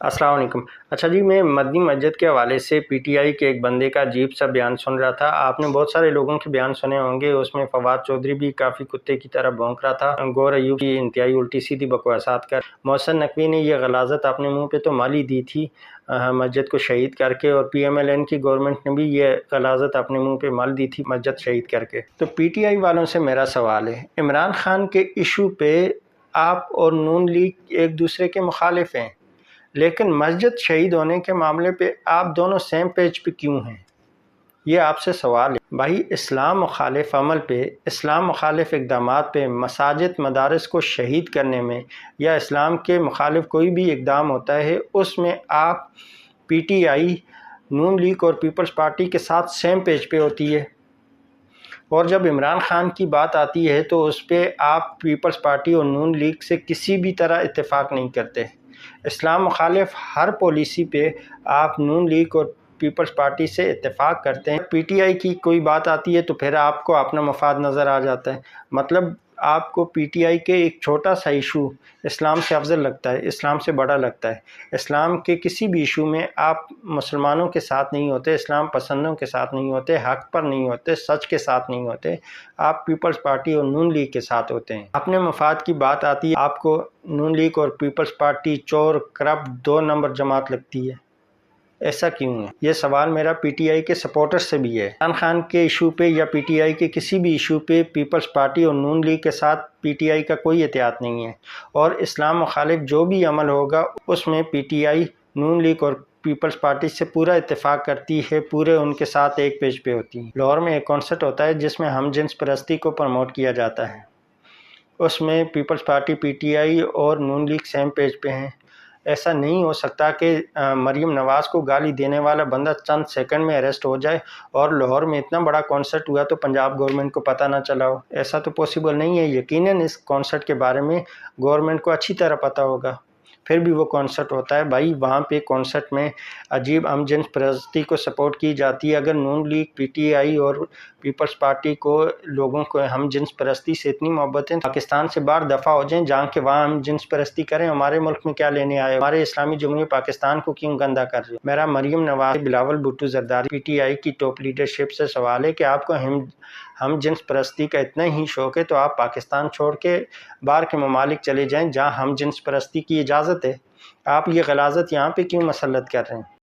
السلام علیکم۔ اچھا جی، میں مدنی مسجد کے حوالے سے پی ٹی آئی کے ایک بندے کا عجیب سا بیان سن رہا تھا۔ آپ نے بہت سارے لوگوں کے بیان سنے ہوں گے، اس میں فواد چودھری بھی کافی کتے کی طرح بھونک رہا تھا، گور ایوب کی انتہائی الٹی سیدھی بکواسات کر، محسن نقوی نے یہ غلاظت اپنے منہ پہ تو مالی دی تھی مسجد کو شہید کر کے، اور پی ایم ایل این کی گورنمنٹ نے بھی یہ غلاظت اپنے منہ پہ مال دی تھی مسجد شہید کر کے۔ تو پی ٹی آئی والوں سے میرا سوال ہے، عمران خان کے ایشو پہ آپ اور نون لیگ ایک دوسرے کے مخالف ہیں، لیکن مسجد شہید ہونے کے معاملے پہ آپ دونوں سیم پیج پہ کیوں ہیں؟ یہ آپ سے سوال ہے۔ بھائی، اسلام مخالف عمل پہ، اسلام مخالف اقدامات پہ، مساجد مدارس کو شہید کرنے میں، یا اسلام کے مخالف کوئی بھی اقدام ہوتا ہے، اس میں آپ P T I, Noon League اور پیپلز پارٹی کے ساتھ سیم پیج پہ ہوتی ہے، اور جب عمران خان کی بات آتی ہے تو اس پہ آپ پیپلز پارٹی اور نون لیگ سے کسی بھی طرح اتفاق نہیں کرتے۔ اسلام مخالف ہر پالیسی پہ آپ نون لیگ اور پیپلز پارٹی سے اتفاق کرتے ہیں۔ پی ٹی آئی کی کوئی بات آتی ہے تو پھر آپ کو اپنا مفاد نظر آ جاتا ہے۔ مطلب آپ کو پی ٹی آئی کے ایک چھوٹا سا ایشو اسلام سے افضل لگتا ہے، اسلام سے بڑا لگتا ہے۔ اسلام کے کسی بھی ایشو میں آپ مسلمانوں کے ساتھ نہیں ہوتے، اسلام پسندوں کے ساتھ نہیں ہوتے، حق پر نہیں ہوتے، سچ کے ساتھ نہیں ہوتے، آپ پیپلز پارٹی اور نون لیگ کے ساتھ ہوتے ہیں۔ اپنے مفاد کی بات آتی ہے، آپ کو نون لیگ اور پیپلز پارٹی چور، کرپٹ، 2 نمبر جماعت لگتی ہے۔ ایسا کیوں ہے؟ یہ سوال میرا پی ٹی آئی کے سپورٹر سے بھی ہے۔ عمران خان کے ایشو پہ یا پی ٹی آئی کے کسی بھی ایشو پہ پیپلز پارٹی اور نون لیگ کے ساتھ پی ٹی آئی کا کوئی اتحاد نہیں ہے، اور اسلام مخالف جو بھی عمل ہوگا اس میں P T I, Noon League اور پیپلز پارٹی سے پورا اتفاق کرتی ہے، پورے ان کے ساتھ ایک پیج پہ ہوتی ہے۔ لاہور میں ایک کانسرٹ ہوتا ہے جس میں ہم جنس پرستی کو پروموٹ کیا جاتا ہے، اس میں Peoples Party, P T I اور نون لیگ سیم پیج پہ ہیں۔ ایسا نہیں ہو سکتا کہ مریم نواز کو گالی دینے والا بندہ چند سیکنڈ میں اریسٹ ہو جائے اور لاہور میں اتنا بڑا کانسرٹ ہوا تو پنجاب گورنمنٹ کو پتہ نہ چلا ہو۔ ایسا تو پاسبل نہیں ہے۔ یقیناً اس کانسرٹ کے بارے میں گورنمنٹ کو اچھی طرح پتہ ہوگا، پھر بھی وہ کانسرٹ ہوتا ہے۔ بھائی، وہاں پہ کانسرٹ میں عجیب ہم جنس پرستی کو سپورٹ کی جاتی ہے۔ اگر نون لیگ، پی ٹی آئی اور پیپلز پارٹی کو، لوگوں کو ہم جنس پرستی سے اتنی محبت ہے، پاکستان سے باہر دفع ہو جائیں، جہاں کہ وہاں ہم جنس پرستی کریں، ہمارے ملک میں کیا لینے آئے، ہمارے اسلامی جمہوریہ پاکستان کو کیوں گندا کر رہے ہیں۔ میرا Maryam Nawaz, Bilawal Bhutto Zardari, P T I کی ٹاپ لیڈرشپ سے سوال ہے کہ آپ کو ہم جنس پرستی کا اتنا ہی شوق ہے تو آپ پاکستان چھوڑ کے باہر کے ممالک چلے جائیں جہاں ہم جنس پرستی کی اجازت ہے۔ آپ یہ غلاظت یہاں پہ کیوں مسلط کر رہے ہیں؟